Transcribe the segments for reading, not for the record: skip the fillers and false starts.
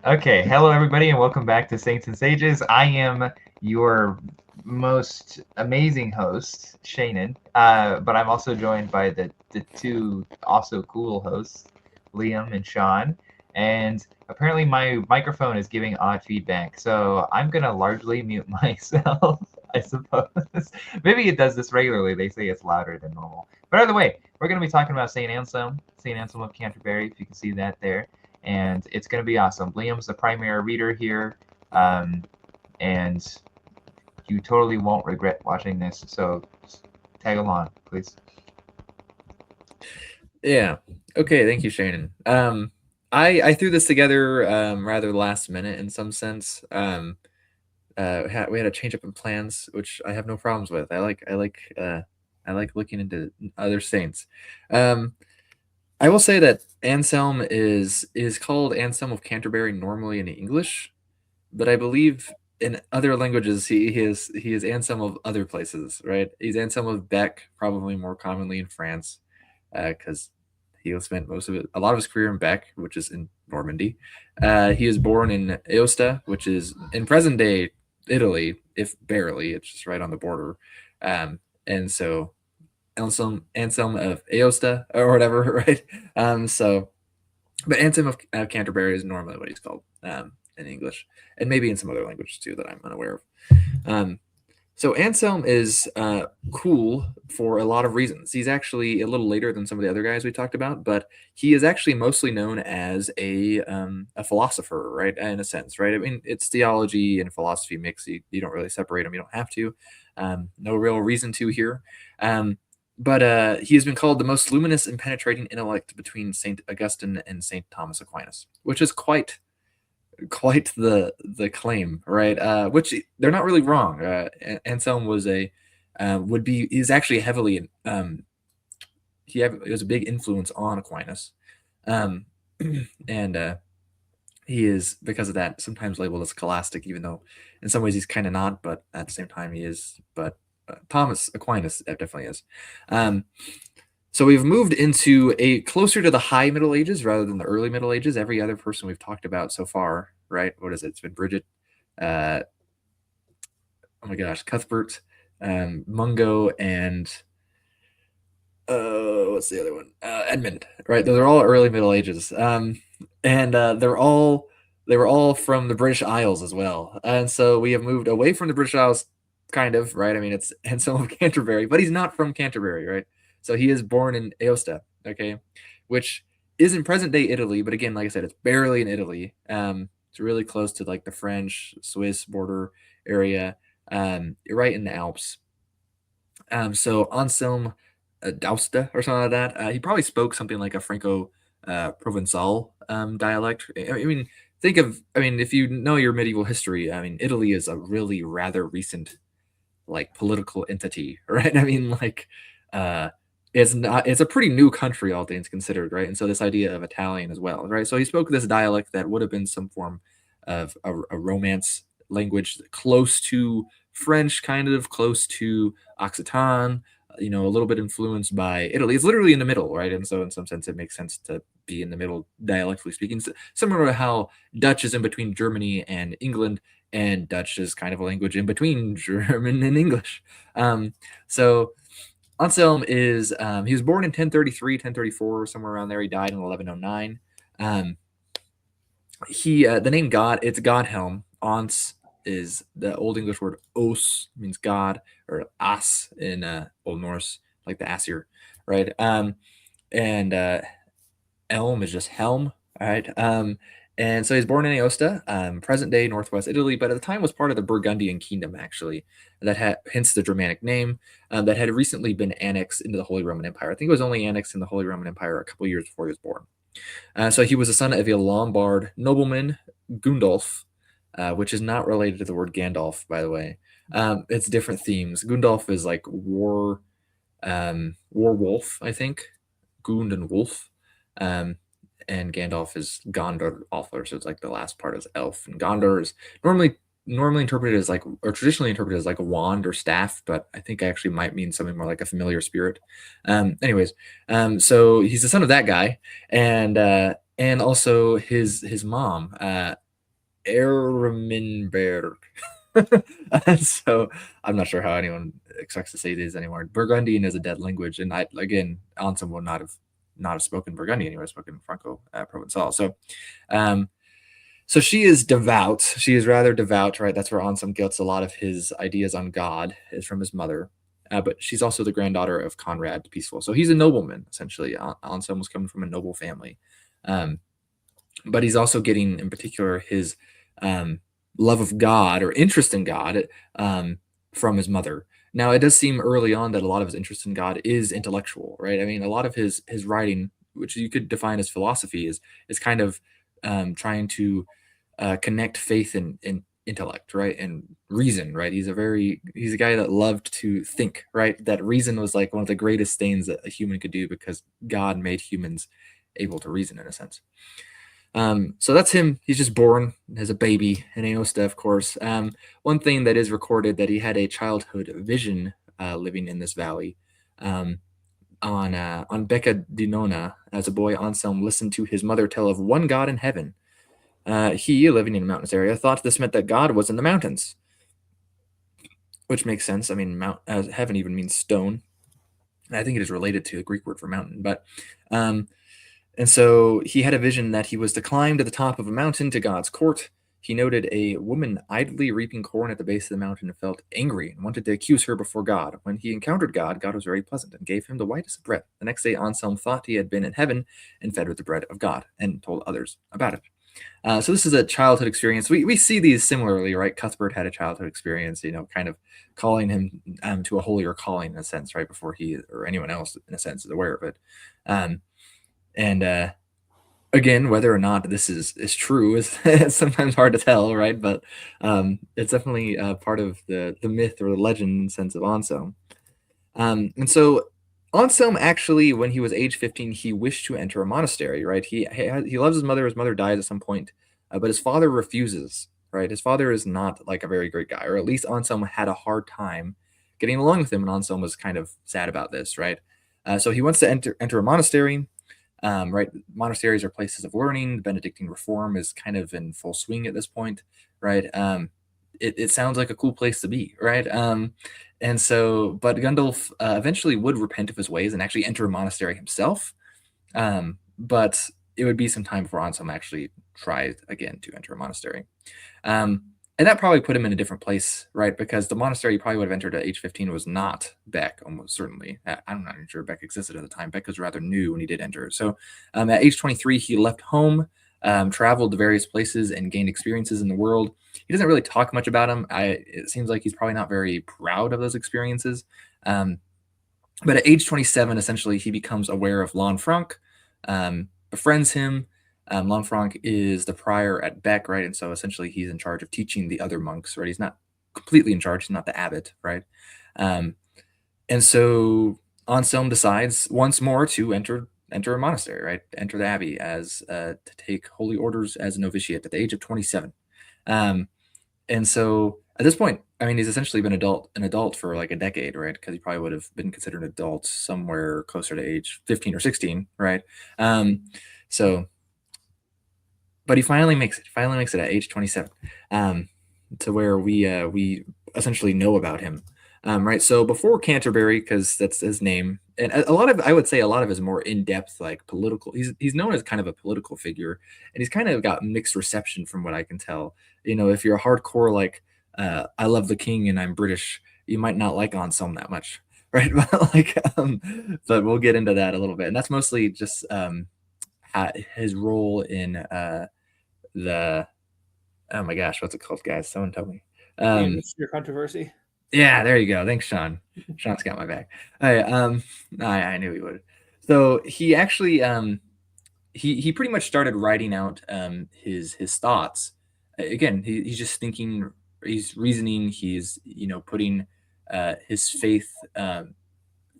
Okay, hello everybody, and welcome back to Saints and Sages. I am your most amazing host, Shannon, but I'm also joined by the two also cool hosts, Liam and Sean. And apparently, my microphone is giving odd feedback, so I'm gonna largely mute myself, I suppose. Maybe it does this regularly. They say it's louder than normal. But either way, we're gonna be talking about Saint Anselm of Canterbury, if you can see that there, and it's going to be awesome. Liam's the primary reader here, and you totally won't regret watching this. So tag along, please. Yeah. Okay. Thank you, Shannon. I threw this together rather last minute in some sense. We had a change up in plans, which I have no problems with. I like looking into other saints. Um, I will say that Anselm is called Anselm of Canterbury normally in English, but I believe in other languages he is Anselm of other places, right? He's Anselm of Bec, probably more commonly in France, because he spent a lot of his career in Bec, which is in Normandy. He was born in Aosta, which is in present day Italy, if barely. It's just right on the border. And so Anselm of Aosta or whatever, right? So but Anselm of Canterbury is normally what he's called in English, and maybe in some other languages too that I'm unaware of. Um, so Anselm is cool for a lot of reasons. He's actually a little later than some of the other guys we talked about, but he is actually mostly known as a philosopher, right? In a sense, right? I mean, it's theology and philosophy mix. You don't really separate them. You don't have to. No real reason to here. But he has been called the most luminous and penetrating intellect between Saint Augustine and Saint Thomas Aquinas, which is quite the claim, right? Which they're not really wrong. Anselm was a would be is actually heavily it was a big influence on Aquinas, um, and he is because of that sometimes labeled as scholastic, even though in some ways he's kind of not, but at the same time he is. But Thomas Aquinas definitely is. Um, so we've moved into a closer to the high Middle Ages rather than the early Middle Ages. Every other person we've talked about so far, right? What is it? It's been Bridget, uh, oh my gosh, Cuthbert, Mungo, and what's the other one? Edmund, right? Those are all early Middle Ages, and they were all from the British Isles as well. And so we have moved away from the British Isles, kind of, right? I mean, it's Anselm of Canterbury, but he's not from Canterbury, right? So he is born in Aosta, okay, which is in present day Italy, but again, like I said, it's barely in Italy. It's really close to like the French Swiss border area, right in the Alps. So Anselm Dausta or something like that. He probably spoke something like a Franco Provençal dialect. I mean, if you know your medieval history, I mean, Italy is a really rather recent like political entity, right? I mean, like, uh, it's a pretty new country, all things considered, right? And so this idea of Italian as well, right? So he spoke this dialect that would have been some form of a Romance language, close to French, kind of close to Occitan, a little bit influenced by Italy. It's literally in the middle, right? And so in some sense, it makes sense to be in the middle, dialectically speaking. Similar to how Dutch is in between Germany and England, and Dutch is kind of a language in between German and English. So Anselm he was born in 1033, 1034, somewhere around there. He died in 1109. The name God, it's Godhelm. Ans is the Old English word os, means God, or as in Old Norse, like the Asir, right? And Elm is just helm, all right? And so he's born in Aosta, present day northwest Italy, but at the time was part of the Burgundian kingdom, actually, that had hence the Germanic name, that had recently been annexed into the Holy Roman Empire. I think it was only annexed in the Holy Roman Empire a couple years before he was born. So he was the son of a Lombard nobleman, Gundolf, which is not related to the word Gandalf, by the way. It's different themes. Gundolf is like war wolf, I think. Gund and wolf. Um, and Gandalf is Gondor author, so it's like the last part is elf. And Gondor is normally interpreted as like, or traditionally interpreted as like a wand or staff, but I think actually might mean something more like a familiar spirit. Anyways, so he's the son of that guy, and also his mom Ermenberg. So I'm not sure how anyone expects to say these anymore. Burgundian is a dead language, and I again, Anselm would not have spoken Burgundian; he would have spoken Franco Provençal. Um, so she is devout. She is rather devout, right? That's where Anselm gets a lot of his ideas on God is from his mother. But she's also the granddaughter of Conrad the Peaceful. So he's a nobleman, essentially. Anselm was coming from a noble family. Um, but he's also getting, in particular, his um, love of God or interest in God um, from his mother. Now, it does seem early on that a lot of his interest in God is intellectual, right? I mean, a lot of his writing, which you could define as philosophy, is kind of trying to connect faith and intellect, right, and reason, right. He's a guy that loved to think, right. That reason was like one of the greatest things that a human could do because God made humans able to reason in a sense. So that's him. He's just born as a baby in Aosta, of course. One thing that is recorded that he had a childhood vision living in this valley. On Becca di Nona, as a boy, Anselm listened to his mother tell of one God in heaven. He, living in a mountainous area, thought this meant that God was in the mountains, which makes sense. I mean, heaven even means stone. I think it is related to the Greek word for mountain. But um, And so he had a vision that he was to climb to the top of a mountain to God's court. He noted a woman idly reaping corn at the base of the mountain and felt angry and wanted to accuse her before God. When he encountered God, God was very pleasant and gave him the whitest of bread. The next day, Anselm thought he had been in heaven and fed with the bread of God and told others about it. So this is a childhood experience. We see these similarly, right? Cuthbert had a childhood experience, kind of calling him to a holier calling in a sense, right, before he or anyone else in a sense is aware of it. Um, and Again, whether or not this is true is sometimes hard to tell, right? But it's definitely part of the myth or the legend in the sense of Anselm. And so Anselm actually, when he was age 15, he wished to enter a monastery, right? He loves his mother. His mother dies at some point, but his father refuses, right? His father is not like a very great guy, or at least Anselm had a hard time getting along with him, and Anselm was kind of sad about this, right? So he wants to enter a monastery. Right, monasteries are places of learning. The Benedictine reform is kind of in full swing at this point, right? It sounds like a cool place to be, right? And so, but Gundulf eventually would repent of his ways and actually enter a monastery himself. But it would be some time before Anselm actually tried again to enter a monastery. Um, and that probably put him in a different place, right? Because the monastery he probably would have entered at age 15 was not Beck, almost certainly. I'm not even sure Beck existed at the time. Beck was rather new when he did enter. So at age 23, he left home, traveled to various places, and gained experiences in the world. He doesn't really talk much about them. It seems like he's probably not very proud of those experiences. But at age 27, essentially, he becomes aware of Lanfranc, befriends him. Lanfranc is the prior at Bec, right? And so essentially he's in charge of teaching the other monks, right? He's not completely in charge, he's not the abbot, right? Um, and so Anselm decides once more to enter a monastery, right? Enter the abbey as to take holy orders as a novitiate at the age of 27. Um, and so at this point, I mean, he's essentially been an adult for like a decade, right? Because he probably would have been considered an adult somewhere closer to age 15 or 16, right? Um, so, but he finally makes it. Finally makes it at age 27, to where we essentially know about him, right? So before Canterbury, because that's his name, and a lot of I would say a lot of his more in depth like political. He's known as kind of a political figure, and he's kind of got mixed reception from what I can tell. If you're a hardcore like I love the king and I'm British, you might not like Anselm that much, right? But we'll get into that a little bit, and that's mostly just his role in the oh my gosh, what's it called, guys? Someone tell me. Your controversy. Yeah, there you go. Thanks, Sean. Sean's got my back. I knew he would. So he actually he pretty much started writing out his thoughts. Again, he's just thinking, he's reasoning, he's putting his faith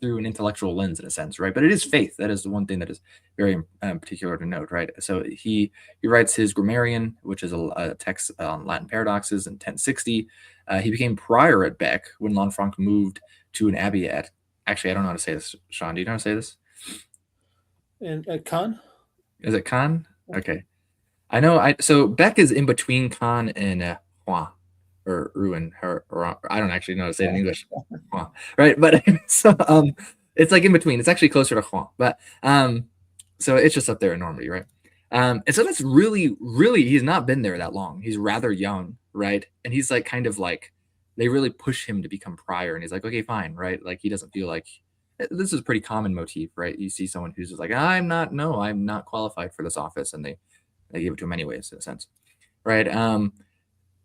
through an intellectual lens in a sense, right? But it is faith. That is the one thing that is very particular to note, right? So he writes his Grammarian, which is a text on Latin paradoxes, in 1060. He became prior at Bec when Lanfranc moved to an abbey at. Actually, I don't know how to say this. Sean, do you know how to say this? And at Khan? Is it Caen? Okay. I know. So Beck is in between Khan and Hua, or Ruin, or I don't actually know how to say it in English. Hua, right? But so it's like in between. It's actually closer to Hua, but so it's just up there in Normandy, right? And so that's really he's not been there that long. He's rather young, right? And he's like kind of like they really push him to become prior, and he's like, okay, fine, right? Like he doesn't feel like this is a pretty common motif, right? You see someone who's just like, I'm not qualified for this office, and they give it to him anyways, in a sense, right?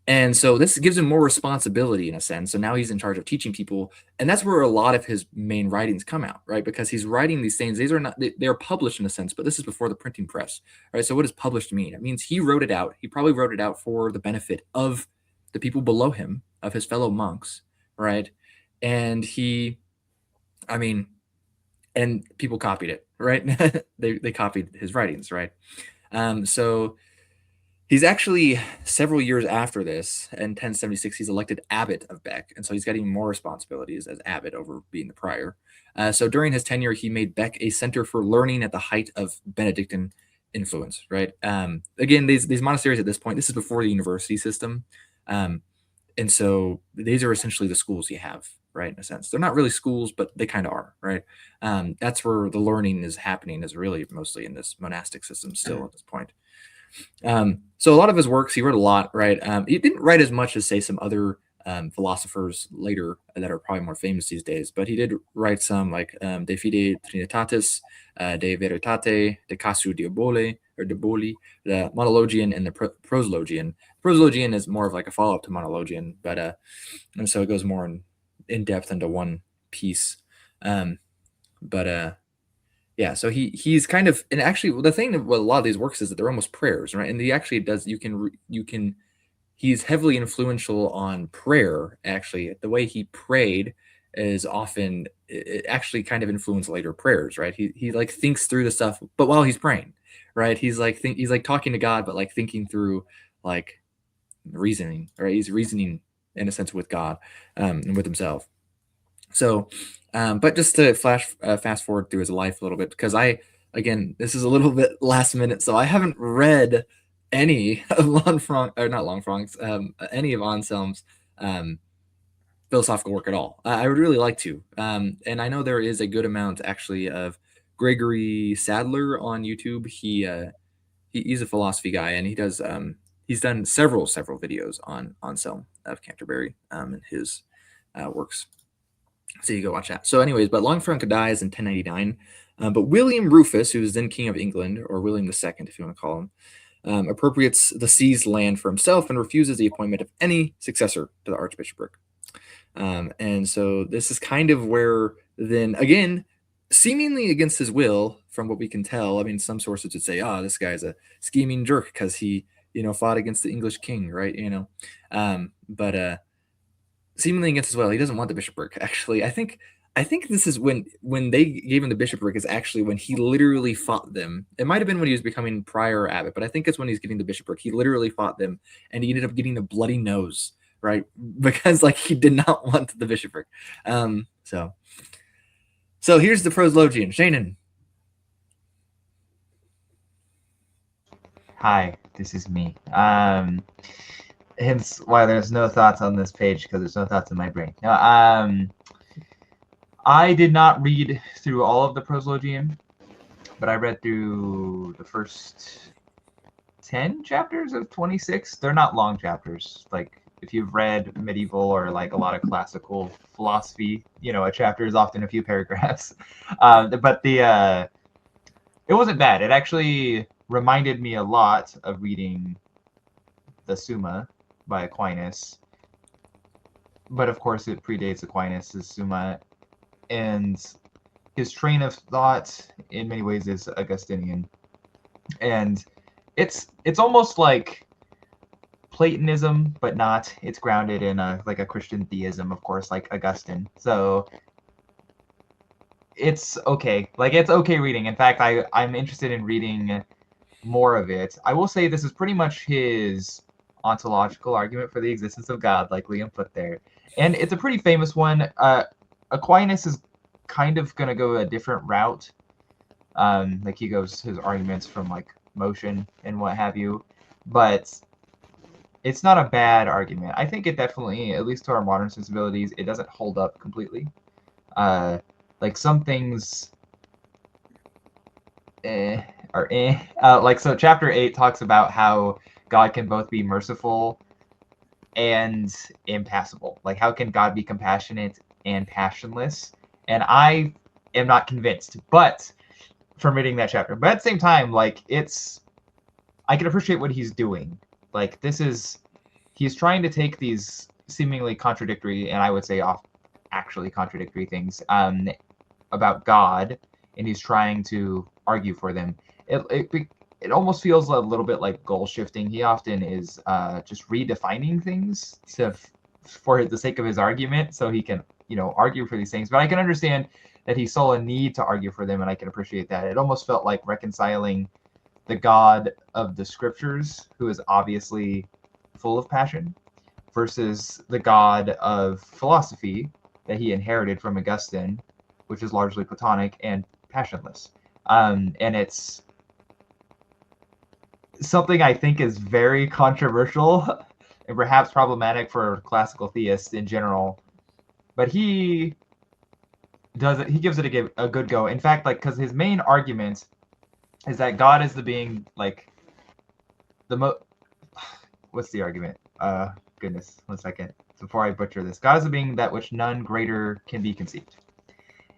And so this gives him more responsibility in a sense. So now he's in charge of teaching people, and that's where a lot of his main writings come out, right? Because he's writing these things. These are not they are published in a sense, but this is before the printing press, right? So what does published mean? It means he wrote it out. He probably wrote it out for the benefit of the people below him, of his fellow monks, right? And I mean, and people copied it, right? They copied his writings, right? So he's actually several years after this, in 1076, he's elected abbot of Bec, and so he's got even more responsibilities as abbot over being the prior. So during his tenure, he made Bec a center for learning at the height of Benedictine influence. Right. Again, these monasteries at this point, this is before the university system, and so these are essentially the schools you have. Right, in a sense, they're not really schools, but they kind of are. Right. That's where the learning is happening. Is really mostly in this monastic system still at this point. So a lot of his works, he wrote a lot, right? He didn't write as much as, say, some other philosophers later that are probably more famous these days, but he did write some like De Fide Trinitatis, De Veritate, De Casu Diaboli, or Diaboli, the Monologian and the Proslogian. Proslogian is more of like a follow-up to Monologian, but and so it goes more in depth into one piece. But yeah, so he's kind of, and actually the thing with a lot of these works is that they're almost prayers, right? And he actually does, you can he's heavily influential on prayer. Actually, the way he prayed is often it actually kind of influenced later prayers, right? He like thinks through the stuff, but while he's praying, right? He's like talking to God, but like thinking through like reasoning, right? He's reasoning in a sense with God and with himself. So, but just to fast forward through his life a little bit, because again, this is a little bit last minute, so I haven't read any of Lanfranc, or not Lanfranc's, any of Anselm's philosophical work at all. I would really like to, and I know there is a good amount actually of Gregory Sadler on YouTube. He's a philosophy guy, and he's done several videos on Anselm of Canterbury and his works. So you go watch that. So, anyways, but Lanfranc dies in 1099. But William Rufus, who was then King of England, or William II, if you want to call him, appropriates the seized land for himself and refuses the appointment of any successor to the archbishopric. And so this is kind of where, then again, seemingly against his will, from what we can tell. I mean, some sources would say, "Oh, this guy's a scheming jerk because he, fought against the English king, right?" But seemingly against his will. He doesn't want the bishopric. Actually, I think this is when they gave him the bishopric is actually when he literally fought them. It might have been when he was becoming prior or abbot, but I think it's when he's getting the bishopric. He literally fought them, and he ended up getting a bloody nose, right? Because like he did not want the bishopric. So here's the proslogian, Shannon. Hi, this is me. Hence why there's no thoughts on this page, because there's no thoughts in my brain. No, I did not read through all of the proslogium, but I read through the first 10 chapters of 26. They're not long chapters. Like if you've read medieval or like a lot of classical philosophy, a chapter is often a few paragraphs. But it wasn't bad. It actually reminded me a lot of reading the Summa by Aquinas, but of course it predates Aquinas' Summa, and his train of thought in many ways is Augustinian, and it's almost like Platonism, but not. It's grounded in a Christian theism, of course, like Augustine. So it's okay. It's okay reading. In fact, I'm interested in reading more of it. I will say this is pretty much his ontological argument for the existence of God, like Liam put there. And it's a pretty famous one. Aquinas is kind of going to go a different route. He goes his arguments from motion and what have you, but it's not a bad argument. I think it definitely, at least to our modern sensibilities, it doesn't hold up completely. Like some things are like, so chapter 8 talks about how God can both be merciful and impassible. Like, how can God be compassionate and passionless? And I am not convinced, but from reading that chapter. But at the same time, like, I can appreciate what he's doing. Like, he's trying to take these seemingly contradictory, and I would say actually contradictory things about God, and he's trying to argue for them. It almost feels a little bit like goal shifting. He often is just redefining things for the sake of his argument, so he can argue for these things. But I can understand that he saw a need to argue for them, and I can appreciate that. It almost felt like reconciling the God of the scriptures, who is obviously full of passion, versus the God of philosophy that he inherited from Augustine, which is largely Platonic and passionless. And it's something I think is very controversial and perhaps problematic for classical theists in general. But he does it. He gives it a good go. In fact, like, because his main argument is that God is the being, like, the what's the argument? Goodness, 1 second before I butcher this. God is the being that which none greater can be conceived.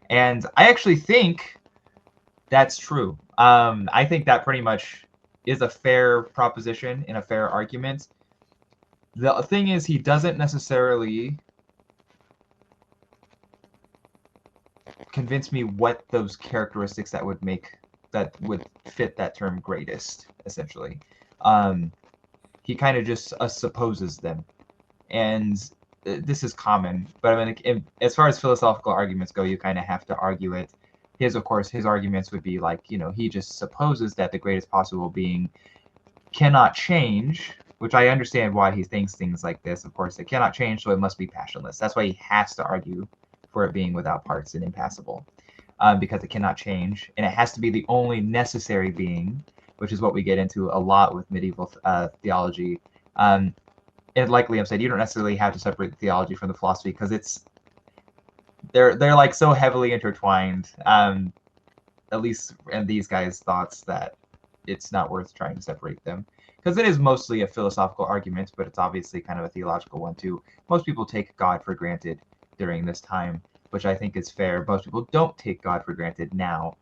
And I actually think that's true. I think that pretty much is a fair proposition and a fair argument. The thing is, he doesn't necessarily convince me what those characteristics that would fit that term greatest, essentially. He kind of just supposes them. And this is common, but I mean, as far as philosophical arguments go, you kind of have to argue it. His arguments would be like, he just supposes that the greatest possible being cannot change, which I understand why he thinks things like this. Of course, it cannot change, so it must be passionless. That's why he has to argue for it being without parts and impassible, because it cannot change, and it has to be the only necessary being, which is what we get into a lot with medieval theology. And like Liam said, you don't necessarily have to separate the theology from the philosophy, because they're like so heavily intertwined, at least in these guys' thoughts, that it's not worth trying to separate them, because it is mostly a philosophical argument, but it's obviously kind of a theological one too. Most people take God for granted during this time, which I think is fair. Most people don't take God for granted now,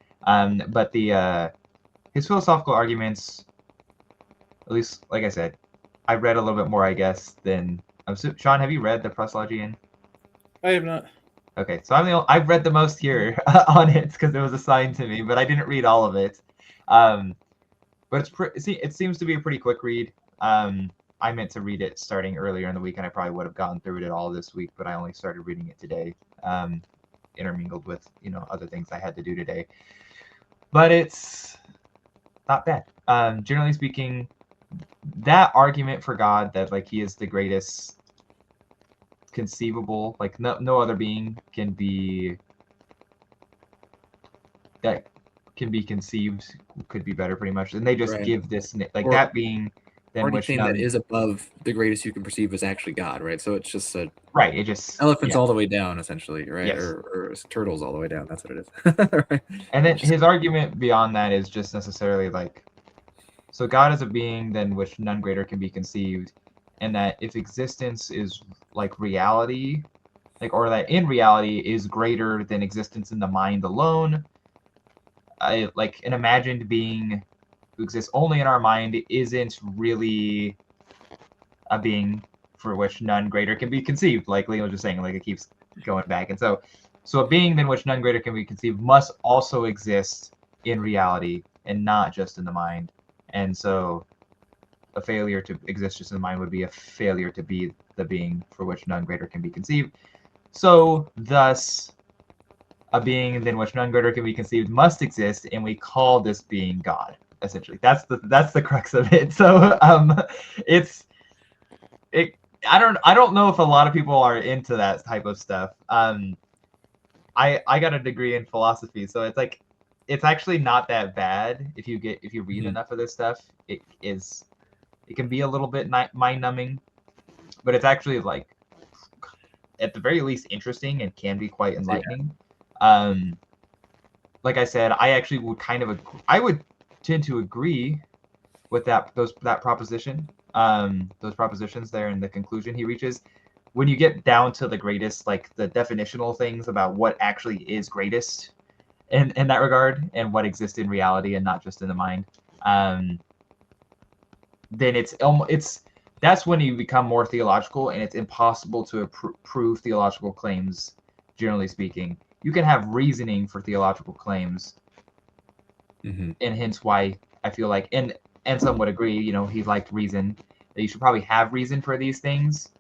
but his philosophical arguments, at least, like I said, I read a little bit more, I guess, than Sean. Have you read the Proslogian? I have not. Okay, so I've read the most here on it because it was assigned to me, but I didn't read all of it. But it seems to be a pretty quick read. I meant to read it starting earlier in the week, and I probably would have gotten through it all this week, but I only started reading it today, intermingled with other things I had to do today. But it's not bad. Generally speaking, that argument for God that like he is the greatest conceivable, like no other being can be conceived, could be better, pretty much. And they just give this like that being than which anything that is above the greatest you can perceive is actually God, right? So it's just right. It just elephants all the way down, essentially, right? Yes. Or turtles all the way down. That's what it is. Right? And then his argument beyond that is just necessarily like, so God is a being than which none greater can be conceived, and that if existence is like reality, like, or that in reality is greater than existence in the mind alone, like an imagined being who exists only in our mind isn't really a being for which none greater can be conceived, like Leo was just saying, like it keeps going back. And so a being than which none greater can be conceived must also exist in reality and not just in the mind. And so a failure to exist just in the mind would be a failure to be the being for which none greater can be conceived. So thus a being than which none greater can be conceived must exist, and we call this being God. Essentially, that's the crux of it. So I don't know if a lot of people are into that type of stuff. I got a degree in philosophy, so it's like it's actually not that bad if you read Mhm. enough of this stuff. It can be a little bit mind numbing, but it's actually like at the very least interesting and can be quite Yeah. enlightening. Like I said, I actually would I would tend to agree with that proposition. Those propositions there in the conclusion he reaches. When you get down to the greatest, like the definitional things about what actually is greatest in that regard and what exists in reality and not just in the mind, um, then it's that's when you become more theological, and it's impossible to prove theological claims. Generally speaking, you can have reasoning for theological claims, Mm-hmm. and hence why I feel like, and some would agree, he liked reason, that you should probably have reason for these things,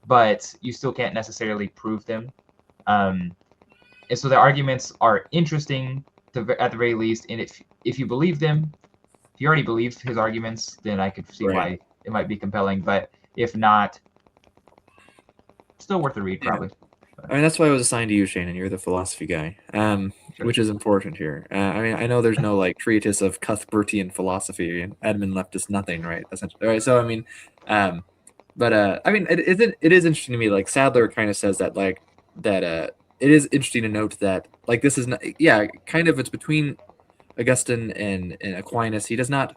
but you still can't necessarily prove them. Um, and so the arguments are interesting at the very least, and if you believe them, if you already believe his arguments, then I could see Right. why it might be compelling. But if not, still worth a read, Yeah. probably. I mean, that's why I was assigned to you, Shane, and you're the philosophy guy, Sure. which is important here. I mean, I know there's no like treatise of Cuthbertian philosophy, and Edmund left us nothing, right? Essentially, right? So I mean, um, but I mean, it is interesting to me. Like Sadler kind of says that like that it is interesting to note that like this is not, yeah, kind of it's between Augustine and Aquinas. He does not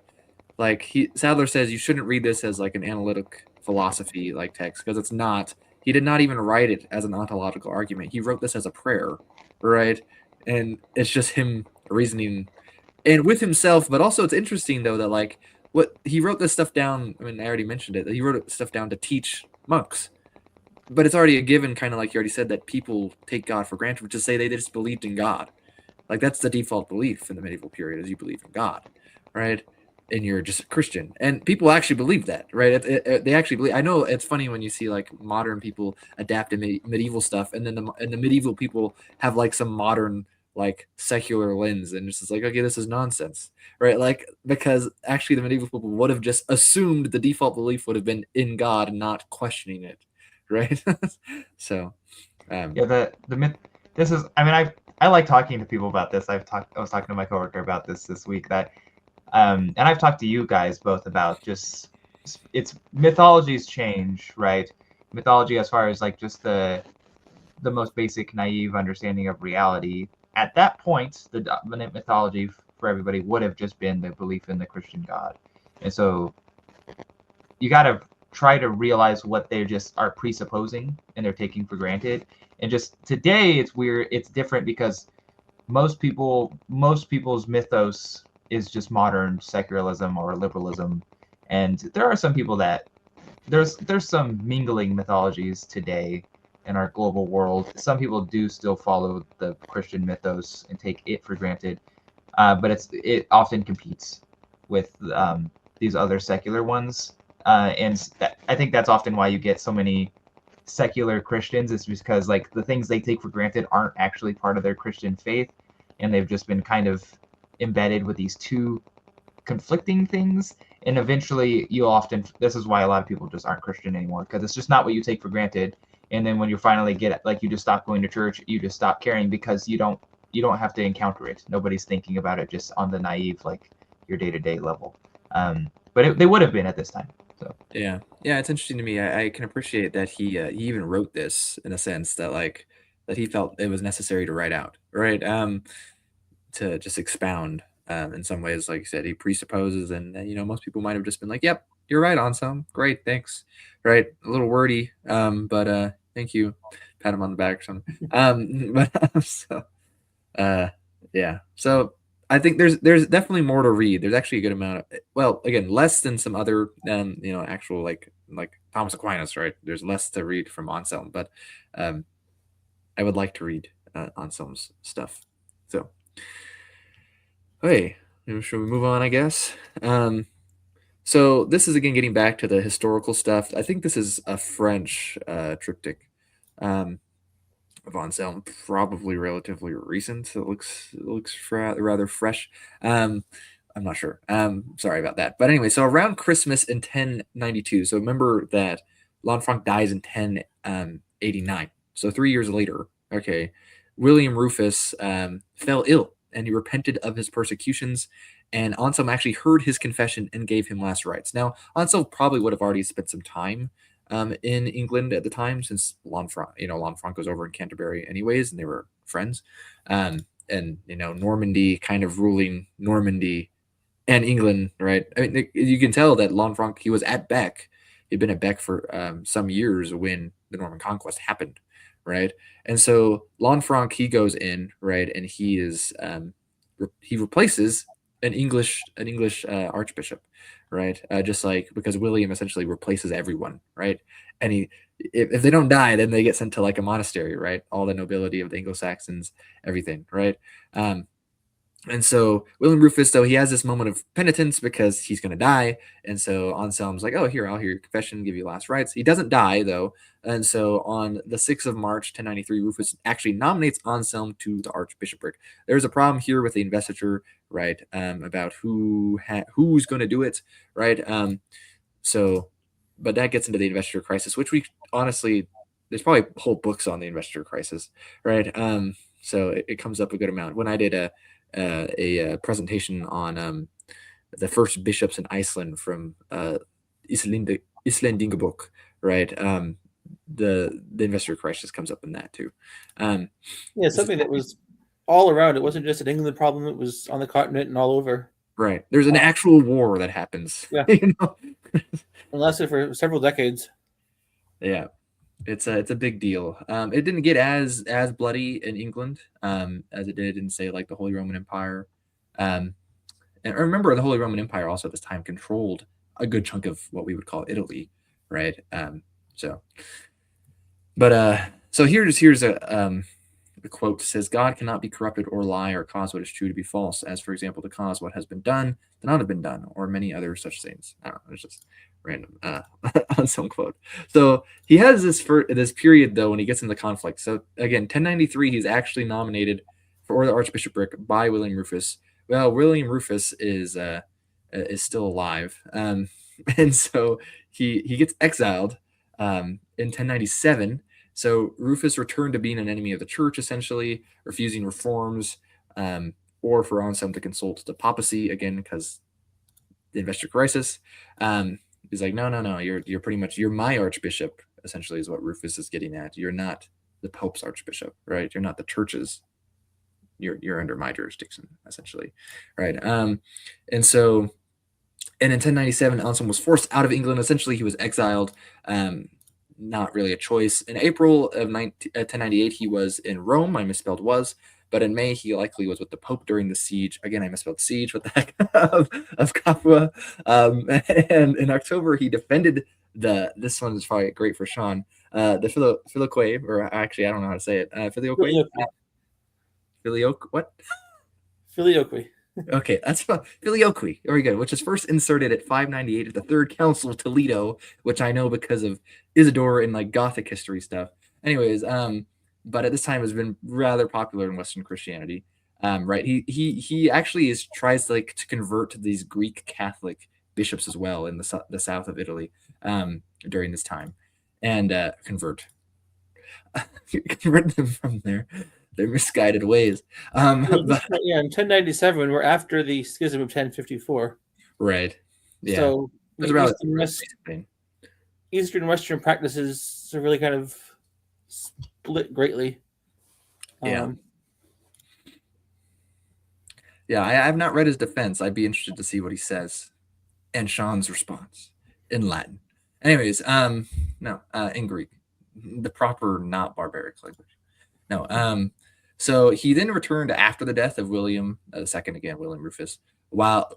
like he Sadler says you shouldn't read this as like an analytic philosophy like text because it's not. He did not even write it as an ontological argument. He wrote this as a prayer, right? And it's just him reasoning and with himself. But also, it's interesting though that like what he wrote this stuff down. I mean, I already mentioned it. He wrote stuff down to teach monks, but it's already a given, kind of like you already said, that people take God for granted, which is say they just believed in God. Like that's the default belief in the medieval period, is you believe in God, right? And you're just a Christian, and people actually believe that, right? They actually believe. I know it's funny when you see like modern people adapt to medieval stuff, and then the medieval people have like some modern like secular lens, and it's just like, okay, this is nonsense, right? Like because actually the medieval people would have just assumed the default belief would have been in God, and not questioning it, right? So, Yeah, the myth. This is. I mean, I like talking to people about this. I was talking to my coworker about this week. And I've talked to you guys both about just it's mythologies change, right? Mythology, as far as like just the most basic naive understanding of reality. At that point, the dominant mythology for everybody would have just been the belief in the Christian God, and so you got to try to realize what they just are presupposing and they're taking for granted. And just today, it's weird. It's different because most people's mythos is just modern secularism or liberalism, and there are some people that there's some mingling mythologies today in our global world. Some people do still follow the Christian mythos and take it for granted, but it often competes with these other secular ones, I think that's often why you get so many secular Christians. Is because like the things they take for granted aren't actually part of their Christian faith, and they've just been kind of embedded with these two conflicting things. And eventually, this is why a lot of people just aren't Christian anymore, because it's just not what you take for granted. And then when you finally get it, like you just stop going to church, you just stop caring because you don't have to encounter it. Nobody's thinking about it just on the naive, like your day-to-day level. But they would have been at this time. So yeah, it's interesting to me. I can appreciate that he even wrote this in a sense that like that he felt it was necessary to write out, right? To just expound in some ways, like you said, he presupposes, and you know, most people might have just been like, "Yep, you're right, Anselm. Great, thanks." Right? A little wordy, but thank you. Pat him on the back or something. But so uh, yeah. So I think there's definitely more to read. There's actually a good amount of, well, again, less than some other you know, actual like Thomas Aquinas, right? There's less to read from Anselm, but um, I would like to read Anselm's stuff. So, hey, should we move on? I guess. So this is again getting back to the historical stuff. I think this is a French triptych. Um, of Anselm, probably relatively recent. It looks rather fresh. I'm not sure. Sorry about that. But anyway, so around Christmas in 1092. So remember that Lanfranc dies in 1089. So 3 years later, okay, William Rufus fell ill. and he repented of his persecutions. And Anselm actually heard his confession and gave him last rites. Now, Anselm probably would have already spent some time in England at the time, since Lanfranc was over in Canterbury anyways, and they were friends. And Normandy kind of ruling Normandy and England, right? I mean, you can tell that Lanfranc, he was at Bec. He'd been at Bec for some years when the Norman conquest happened, right? And so Lanfranc, he goes in, right, and he replaces an English archbishop, right? Just like, because William essentially replaces everyone, right? And if they don't die, then they get sent to like a monastery, right? All the nobility of the Anglo-Saxons, everything, right? And so William Rufus, though, he has this moment of penitence because he's going to die. And so Anselm's like, oh, here, I'll hear your confession, give you last rites. He doesn't die, though. And so on the 6th of March, 1093, Rufus actually nominates Anselm to the archbishopric. There's a problem here with the investiture, right, about who's going to do it, right? But that gets into the investiture crisis, which we honestly, there's probably whole books on the investiture crisis, right? So it comes up a good amount. When I did a presentation on the first bishops in Iceland from Islendingabok, right? The investiture crisis comes up in that too. Something that was all around. It wasn't just an England problem; it was on the continent and all over. Right. There's an actual war that happens. Yeah. It lasted for several decades. Yeah. It's a big deal. It didn't get as bloody in England as it did in, say, like the Holy Roman Empire. And remember, the Holy Roman Empire also at this time controlled a good chunk of what we would call Italy, right? So here's a quote. Says, God cannot be corrupted or lie or cause what is true to be false, as, for example, to cause what has been done to not have been done, or many other such things. I don't know. It's just random on some quote. So he has this period, though, when he gets into conflict. So again, 1093, he's actually nominated for the archbishopric by William Rufus. Well, William Rufus is still alive, and so he gets exiled in 1097. So Rufus returned to being an enemy of the church, essentially refusing reforms, or for Anselm to consult the papacy again because the investiture crisis. He's like, no, you're pretty much, you're my archbishop, essentially, is what Rufus is getting at. You're not the Pope's archbishop, right? You're not the church's. You're under my jurisdiction, essentially, right? And in 1097, Anselm was forced out of England. Essentially, he was exiled. Not really a choice. In April of 1098, he was in Rome. I misspelled was. But in May, he likely was with the Pope during the siege. Again, I misspelled siege. What the heck? of Capua. And in October, he defended this one is probably great for Sean. The Filioque, or actually, I don't know how to say it. Filioque? Filioque? What? Filioque. Okay, that's Filioque. Very good. Which is first inserted at 598 at the Third Council of Toledo, which I know because of Isidore and like Gothic history stuff. Anyways, but at this time has been rather popular in Western Christianity. Right? He actually tries to convert to these Greek Catholic bishops as well in the south of Italy during this time, and convert them from their misguided ways. In 1097, we're after the schism of 1054. Right. Yeah. So Eastern Western practices are really kind of split greatly. Yeah. I have not read his defense. I'd be interested to see what he says and Sean's response in Latin. Anyways, no, in Greek, the proper, not barbaric language. No. So he then returned after the death of William II, again, William Rufus,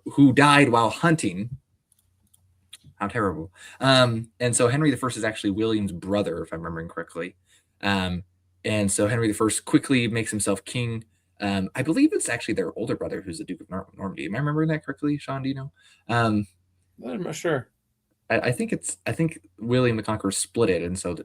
who died while hunting. How terrible. And so Henry I is actually William's brother, if I'm remembering correctly. And so Henry I quickly makes himself king. I believe it's actually their older brother who's the Duke of Normandy. Am I remembering that correctly, Sean? Do you know? I'm not sure. I think William the Conqueror split it, and so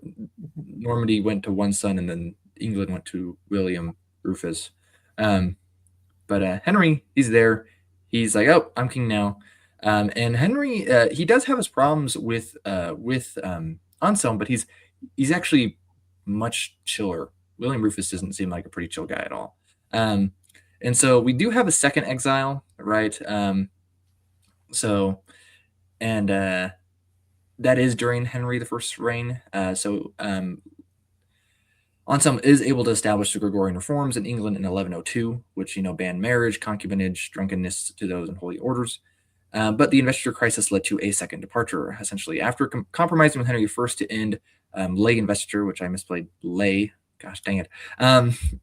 Normandy went to one son, and then England went to William Rufus. But Henry, he's there. He's like, oh, I'm king now. And Henry, he does have his problems with Anselm, but he's actually much chiller. William Rufus doesn't seem like a pretty chill guy at all. And so we do have a second exile, right? That is during Henry I's reign. Anselm is able to establish the Gregorian reforms in England in 1102, which banned marriage, concubinage, drunkenness to those in holy orders. But the investiture crisis led to a second departure, essentially. After compromising with Henry I to end lay investiture, which I misplayed lay, gosh dang it.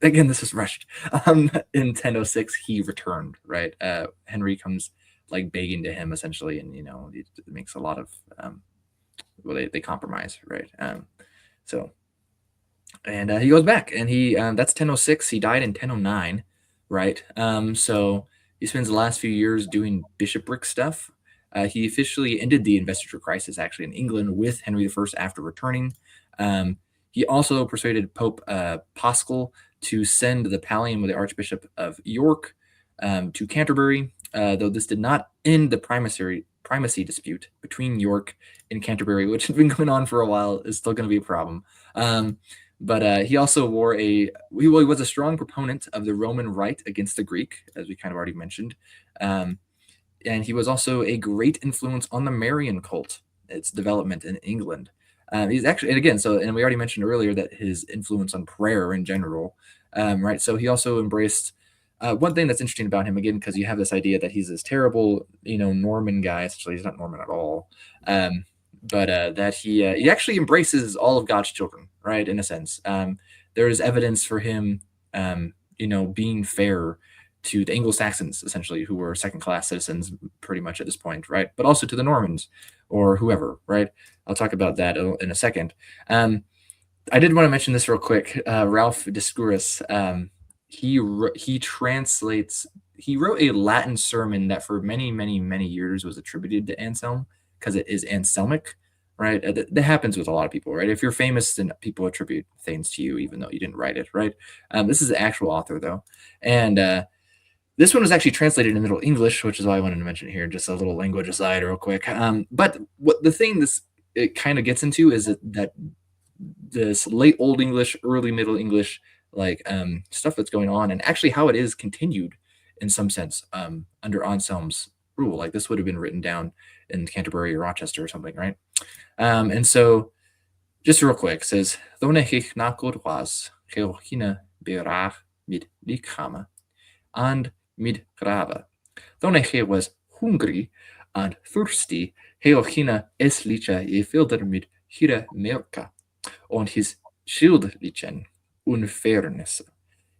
Again, this is rushed. In 1006, he returned, right? Henry comes like begging to him, essentially, and, it makes a lot of, they compromise, right? And he goes back, and that's 1006. He died in 1009, right? So he spends the last few years doing bishopric stuff. He officially ended the investiture crisis actually in England with Henry I after returning. He also persuaded Pope Paschal to send the pallium of the Archbishop of York to Canterbury, though this did not end the primacy dispute between York and Canterbury, which had been going on for a while. Is still going to be a problem. But he also he was a strong proponent of the Roman Rite against the Greek, as we kind of already mentioned. And he was also a great influence on the Marian cult, its development in England. He's actually, and again, and we already mentioned earlier that his influence on prayer in general, right? So he also embraced one thing that's interesting about him, again, because you have this idea that he's this terrible, Norman guy. Essentially, he's not Norman at all. But that he actually embraces all of God's children, right? In a sense, there is evidence for him, being fair to the Anglo-Saxons, essentially, who were second-class citizens pretty much at this point, right? But also to the Normans or whoever, right? I'll talk about that in a second. I did want to mention this real quick. Ralph Discursus, he wrote a Latin sermon that for many, many, many years was attributed to Anselm, because it is Anselmic, right? That happens with a lot of people, right? If you're famous, then people attribute things to you, even though you didn't write it, right? This is the actual author, though. And this one was actually translated in Middle English, which is why I wanted to mention here, just a little language aside real quick. But what the thing it kind of gets into is that this late Old English, early Middle English, stuff that's going on, and actually how it is continued in some sense under Anselm's rule. Like this would have been written down in Canterbury or Rochester or something, right? And so, just real quick, it says, "Thonechich nakodwas geochina berach mid lichama and mid grava. Thoneche was hungry and thirsty. Geochina eslicha je filter mid hira melka, und his schildlichen unfairness.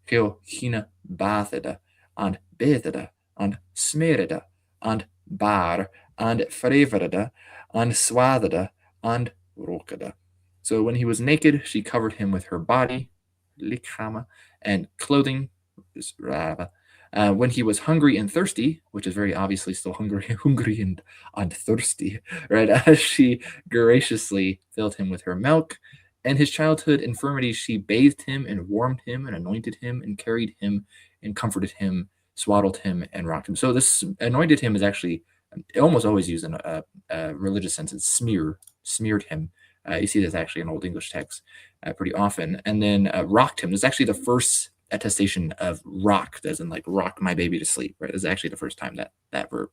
Geochina batheda and beteda and smereda and bar and frevereda and swatheda and rokeda." So when he was naked, she covered him with her body, lichama, and clothing, when he was hungry and thirsty, which is very obviously still hungry and thirsty, right? She graciously filled him with her milk. And his childhood infirmities, she bathed him and warmed him and anointed him and carried him and comforted him, swaddled him and rocked him. So this anointed him is actually almost always used in a religious sense. It's smeared him. You see this actually in Old English texts pretty often. And then rocked him. This is actually the first attestation of rock, as in like rock my baby to sleep, right? This is actually the first time that verb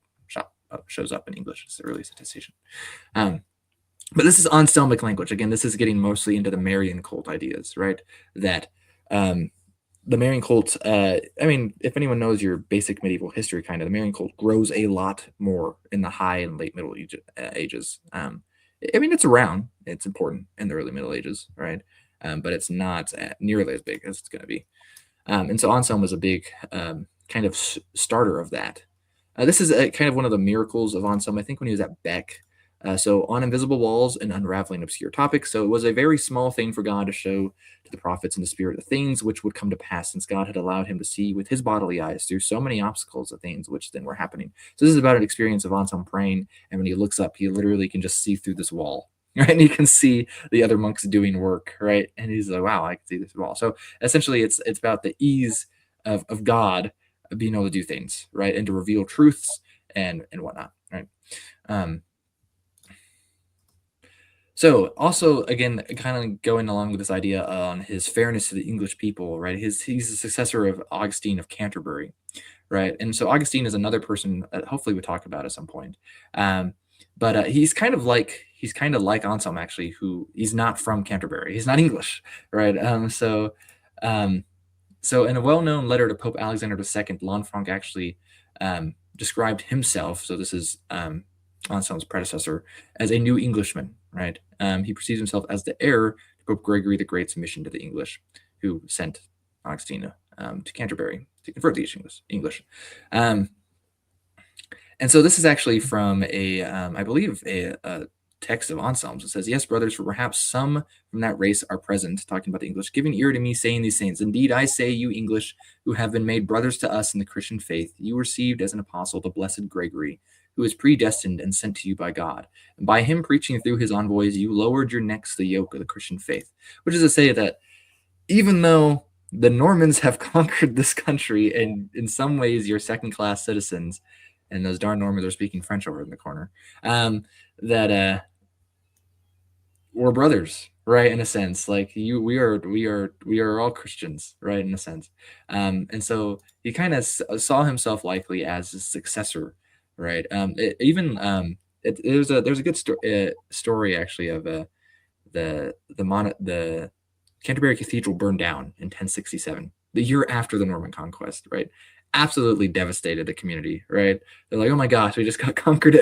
shows up in English. It's the earliest attestation. But this is Anselmic language. Again, this is getting mostly into the Marian cult ideas, right? That the Marian cult, if anyone knows your basic medieval history, the Marian cult grows a lot more in the high and late Middle Ages. It's around. It's important in the early Middle Ages, right? But it's not nearly as big as it's going to be. And so Anselm was a big kind of starter of that. This is kind of one of the miracles of Anselm, I think, when he was at Beck. So on invisible walls and unraveling obscure topics. So it was a very small thing for God to show to the prophets in the spirit the things which would come to pass, since God had allowed him to see with his bodily eyes through so many obstacles of things which then were happening. So this is about an experience of Anselm praying, and when he looks up, he literally can just see through this wall, right? And he can see the other monks doing work, right? And he's like, wow, I can see this wall. So essentially it's about the ease of God being able to do things, right? And to reveal truths and whatnot, right? So also again, kind of going along with this idea on his fairness to the English people, right? He's the successor of Augustine of Canterbury, right? And so Augustine is another person that hopefully we'll talk about at some point. But he's kind of like Anselm actually, who he's not from Canterbury. He's not English, right? So in a well-known letter to Pope Alexander II, Lanfranc actually described himself. So this is Anselm's predecessor as a new Englishman, right? He perceives himself as the heir to Pope Gregory the Great's mission to the English, who sent Augustine to Canterbury to convert the English. And so this is actually from I believe, a text of Anselm's. It says, "Yes, brothers, for perhaps some from that race are present," talking about the English, "giving ear to me, saying these things. Indeed, I say, you English, who have been made brothers to us in the Christian faith, you received as an apostle the blessed Gregory, who is predestined and sent to you by God. And by him preaching through his envoys, you lowered your necks to the yoke of the Christian faith." Which is to say that even though the Normans have conquered this country, and in some ways you're second-class citizens, and those darn Normans are speaking French over in the corner, that we're brothers, right? In a sense, like we are all Christians, right? In a sense, and so he kind of saw himself likely as a successor, right? There's a good story actually of the Canterbury Cathedral burned down in 1067, the year after the Norman conquest, right? Absolutely devastated the community, right? They're like, oh my gosh, we just got conquered,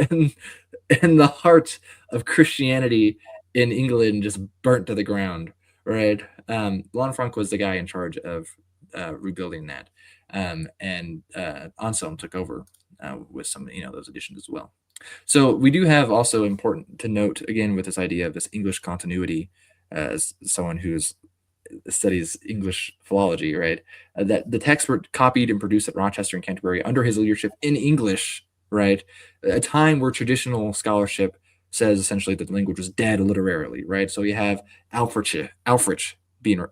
and the heart of Christianity in England just burnt to the ground, right? Lanfranc was the guy in charge of rebuilding that, and Anselm took over with some, those additions as well. So we do have also important to note again with this idea of this English continuity, as someone who's studies English philology, right? That the texts were copied and produced at Rochester and Canterbury under his leadership in English, right? A time where traditional scholarship says essentially that the language was dead literarily, right? So you have Alfrich being,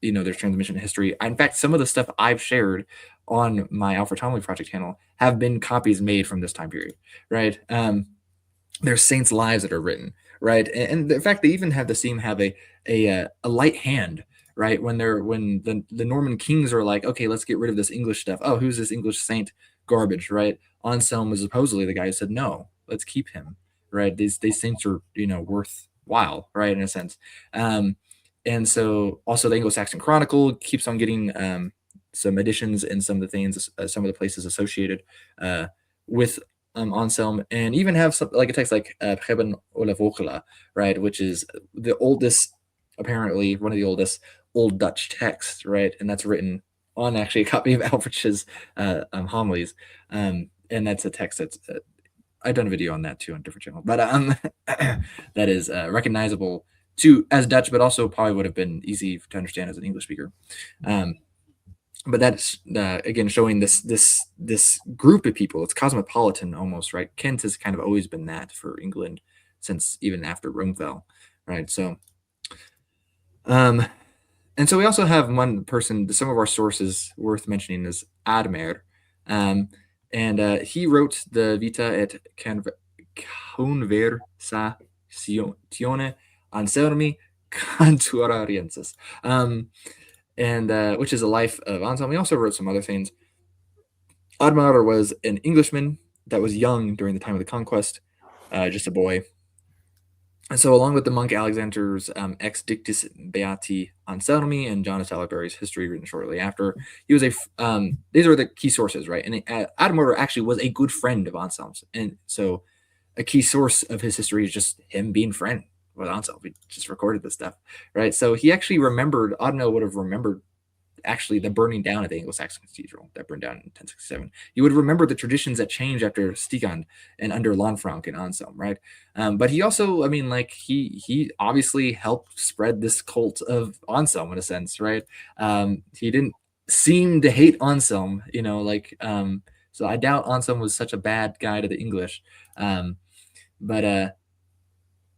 there's transmission history. In fact, some of the stuff I've shared on my Alfred Tomley project channel have been copies made from this time period, right? There's saints' lives that are written, right? And in fact, they even have a light hand, right? When the Norman kings are like, okay, let's get rid of this English stuff. Oh, who's this English saint garbage, right? Anselm was supposedly the guy who said, no, let's keep him, right? These saints are, worthwhile, right? In a sense. And so also the Anglo-Saxon Chronicle keeps on getting some additions in some of the things, some of the places associated with Anselm, and even have some like a text like Preben Olavochela, right, which is the oldest, apparently one of the oldest Old Dutch texts, right, and that's written on actually a copy of Alfred's homilies, and that's a text that's I've done a video on that too on a different channel, but that is recognizable to as Dutch, but also probably would have been easy to understand as an English speaker. But that's again showing this group of people. It's cosmopolitan almost, right? Kent has kind of always been that for England since even after Rome fell, right? So, and so we also have one person. Some of our sources worth mentioning is Admer, and he wrote the Vita et Conversazione Anselmi Cantuariensis. And which is a life of Anselm. He also wrote some other things. Admar was an Englishman that was young during the time of the conquest, just a boy. And so along with the monk Alexander's Ex Dictis Beati Anselmi and John Salisbury's history written shortly after, he was these are the key sources, right? And Admar actually was a good friend of Anselm's. And so a key source of his history is just him being friend with Anselm. We just recorded this stuff, right? So he actually remembered, Adno would have remembered actually the burning down of the Anglo-Saxon Cathedral that burned down in 1067. You would remember the traditions that changed after Stigand and under Lanfranc and Anselm, right? But he also, he obviously helped spread this cult of Anselm in a sense, right? He didn't seem to hate Anselm, so I doubt Anselm was such a bad guy to the English.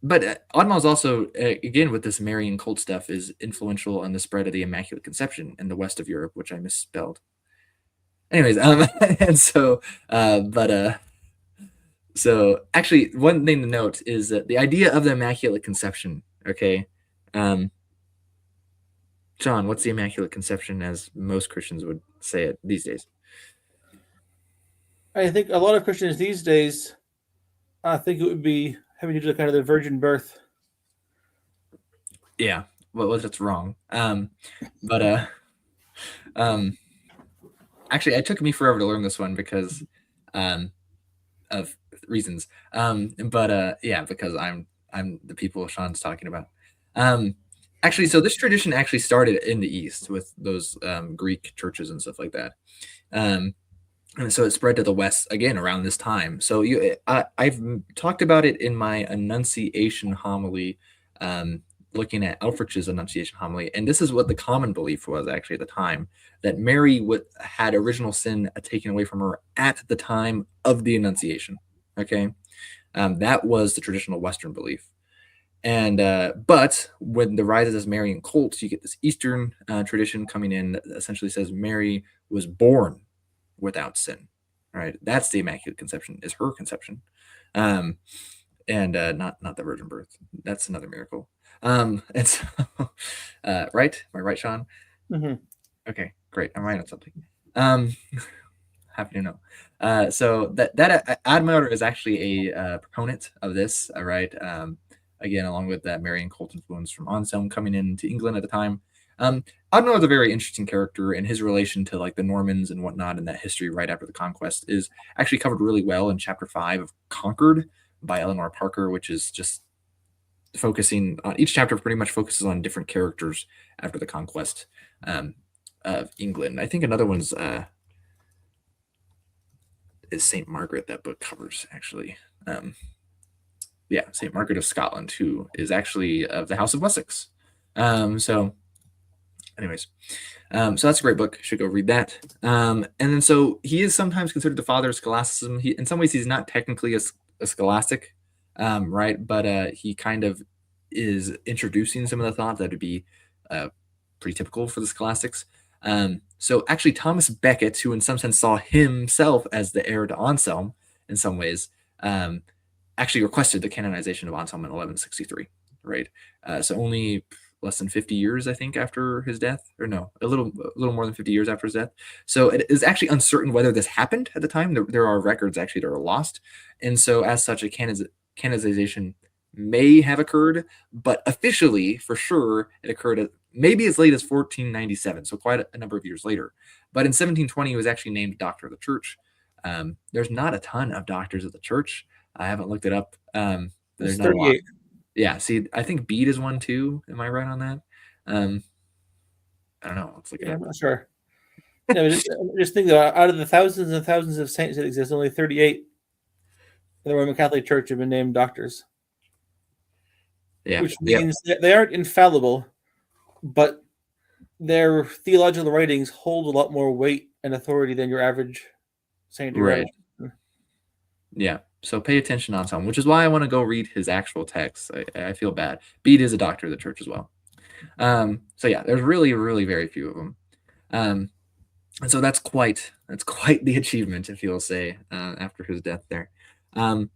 But Admal's also, again, with this Marian cult stuff, is influential on the spread of the Immaculate Conception in the west of Europe, which I misspelled. Anyways, and so, So actually, one thing to note is that the idea of the Immaculate Conception. Okay, John, what's the Immaculate Conception as most Christians would say it these days? I think a lot of Christians these days, I think it would be having to do kind of the virgin birth. Yeah, well, that's wrong. But actually, it took me forever to learn this one because of reasons. But yeah, because I'm the people Sean's talking about. Actually, so this tradition actually started in the East with those Greek churches and stuff like that. Um, and so it spread to the West again around this time. So I've talked about it in my Annunciation homily, um, looking at Elfrich's Annunciation homily, and this is what the common belief was actually at the time, that Mary had original sin taken away from her at the time of the Annunciation. Okay, that was the traditional Western belief. And but when the rises as Marian cults, you get this Eastern tradition coming in that essentially says Mary was born without sin. Right, that's the Immaculate Conception, is her conception, um, and not the virgin birth. That's another miracle. And so, right? Am I right, Sean? Mm-hmm. Okay, great. I'm right on something. Um, happy to know. So that Admar is actually a proponent of this. All right. Again, along with that Marian cult influence from Anselm coming into England at the time. Admar is a very interesting character, and his relation to like the Normans and whatnot, and that history right after the conquest is actually covered really well in chapter 5 of Conquered by Eleanor Parker, which is just focusing on each chapter. Pretty much focuses on different characters after the conquest of England. I think another one's is Saint Margaret. That book covers actually. Yeah, Saint Margaret of Scotland, who is actually of the House of Wessex. So, anyways, so that's a great book. Should go read that. And then so he is sometimes considered the father of scholasticism. He, in some ways, he's not technically a scholastic, right? But he kind of is introducing some of the thought that would be pretty typical for the scholastics. So actually, Thomas Becket, who in some sense saw himself as the heir to Anselm in some ways, actually requested the canonization of Anselm in 1163, right? So only less than 50 years, I think, after his death, or no, a little more than 50 years after his death. So it is actually uncertain whether this happened at the time. There are records actually that are lost, and so as such, a canonization may have occurred, but officially, for sure, it occurred at maybe as late as 1497, so quite a number of years later. But in 1720, he was actually named Doctor of the Church. There's not a ton of doctors of the church. I haven't looked it up. There's not a lot. Yeah, see, I think Bede is one too. Am I right on that? I don't know. Let's look it up. I'm not sure. No, just think that out of the thousands and thousands of saints that exist, only 38 in the Roman Catholic Church have been named doctors. Yeah, which means that they aren't infallible, but their theological writings hold a lot more weight and authority than your average saint. Right. Yeah. So pay attention on some, which is why I want to go read his actual texts. I feel bad. Bede is a doctor of the church as well. So yeah, there's really, really very few of them. And so that's quite the achievement, if you'll say, after his death there. I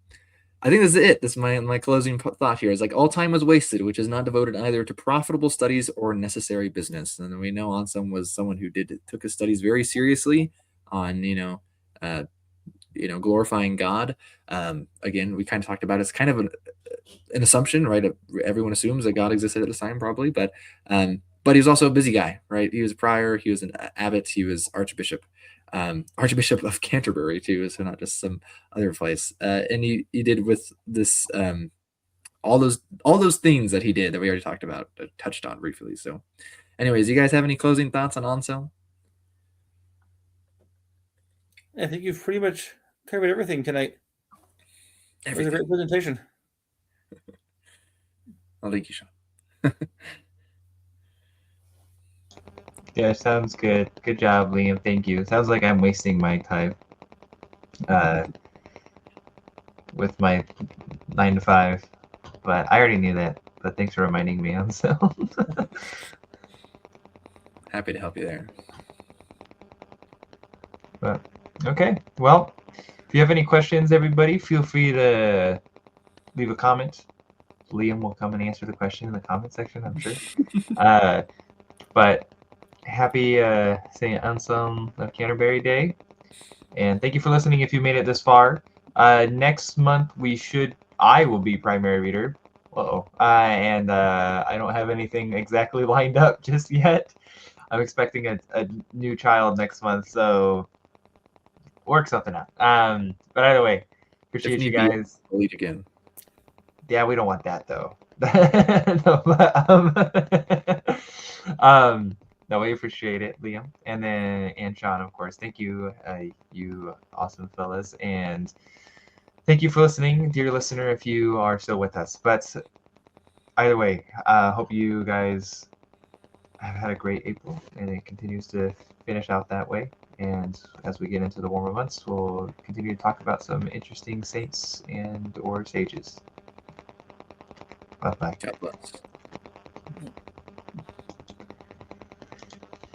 think this is it. This is my closing thought here. Is like all time was wasted, which is not devoted either to profitable studies or necessary business. And we know Anselm was someone who took his studies very seriously on glorifying God. Again, we kind of talked about it's kind of an assumption, right? Everyone assumes that God existed at this time, probably, but he was also a busy guy, right? He was a prior, he was an abbot, he was Archbishop of Canterbury too, so not just some other place. And he did with this all those things that he did that we already talked about, touched on briefly. So, anyways, you guys have any closing thoughts on Anselm? I think you've pretty much covered everything tonight. It was a great presentation. Well, thank you, Sean. Yeah, sounds good. Good job, Liam. Thank you. It sounds like I'm wasting my time with my 9 to 5, but I already knew that. But thanks for reminding me, Anselm. Happy to help you there. But okay, well, If you have any questions, everybody, feel free to leave a comment. Liam will come and answer the question in the comment section, I'm sure. But happy St. Anselm of Canterbury Day. And thank you for listening if you made it this far. Next month, I will be primary reader. Uh-oh. And I don't have anything exactly lined up just yet. I'm expecting a new child next month, so work something out. But either way, appreciate you guys. I'll lead again. Yeah, we don't want that though. No, but, no, we appreciate it, Liam, and Sean, of course. Thank you, you awesome fellas, and thank you for listening, dear listener, if you are still with us. But either way, hope you guys have had a great April, and it continues to finish out that way. And as we get into the warmer months, we'll continue to talk about some interesting saints and or sages. Bye-bye. God bless.